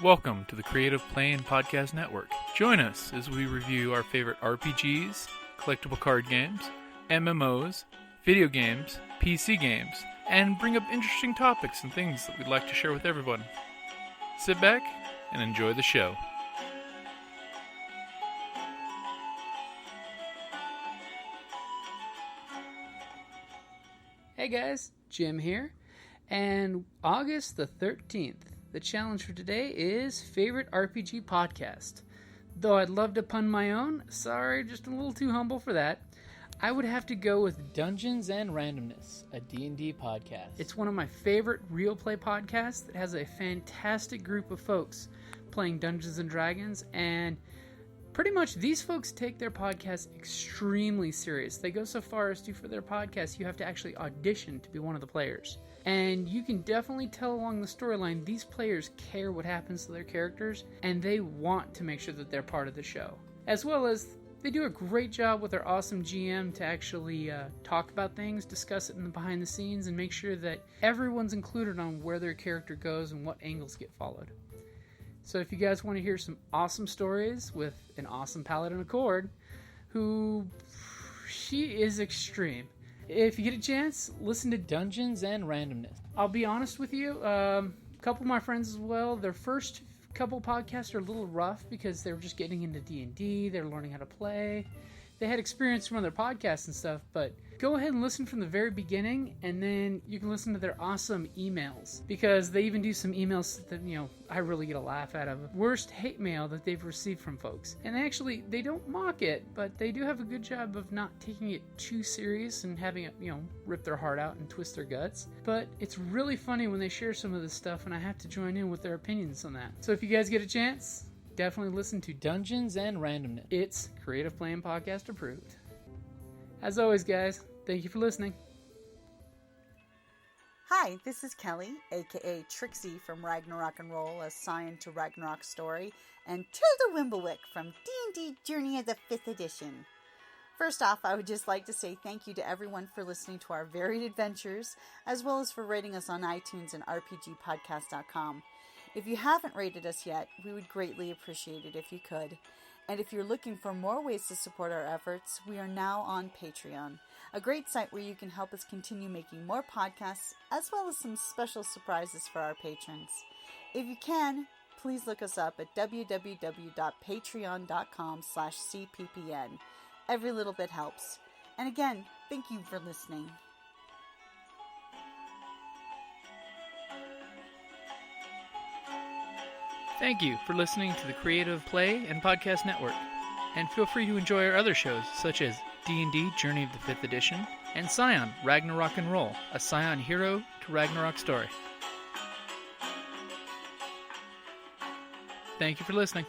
Welcome to the Creative Play and Podcast Network. Join us as we review our favorite RPGs, collectible card games, MMOs, video games, PC games, and bring up interesting topics and things that we'd like to share with everyone. Sit back and enjoy the show. Hey guys, Jim here, and August the 13th. The challenge for today is Favorite RPG Podcast. Though I'd love to pun my own, sorry, just a little too humble for that. I would have to go with Dungeons and Randomness, a D&D podcast. It's one of my favorite real play podcasts that has a fantastic group of folks playing Dungeons and Dragons, and pretty much these folks take their podcast extremely serious. They go so far as to, for their podcast, you have to actually audition to be one of the players. And you can definitely tell along the storyline, these players care what happens to their characters, and they want to make sure that they're part of the show. As well as, they do a great job with their awesome GM to actually talk about things, discuss it in the behind the scenes, and make sure that everyone's included on where their character goes and what angles get followed. So if you guys want to hear some awesome stories with an awesome paladin accord, she is extreme. If you get a chance, listen to Dungeons and Randomness. I'll be honest with you, a couple of my friends as well, their first couple podcasts are a little rough because they were just getting into D&D, they were learning how to play. They had experience from other podcasts and stuff, but go ahead and listen from the very beginning, and then you can listen to their awesome emails, because they even do some emails that, I really get a laugh out of. Worst hate mail that they've received from folks. And they don't mock it, but they do have a good job of not taking it too serious and having it, rip their heart out and twist their guts. But it's really funny when they share some of this stuff, and I have to join in with their opinions on that. So if you guys get a chance, definitely listen to Dungeons and Randomness. It's Creative Play and Podcast approved. As always, guys, thank you for listening. Hi, this is Kelly, aka Trixie from Ragnarok and Roll, a Scion to Ragnarok story, and Tilda Wimblewick from D&D Journey of the 5th Edition. First off, I would just like to say thank you to everyone for listening to our varied adventures, as well as for rating us on iTunes and rpgpodcast.com. If you haven't rated us yet, we would greatly appreciate it if you could. And if you're looking for more ways to support our efforts, we are now on Patreon, a great site where you can help us continue making more podcasts, as well as some special surprises for our patrons. If you can, please look us up at www.patreon.com/cppn. Every little bit helps. And again, thank you for listening. Thank you for listening to the Creative Play and Podcast Network. And feel free to enjoy our other shows, such as D&D Journey of the 5th Edition and Scion Ragnarok and Roll, a Scion hero to Ragnarok story. Thank you for listening.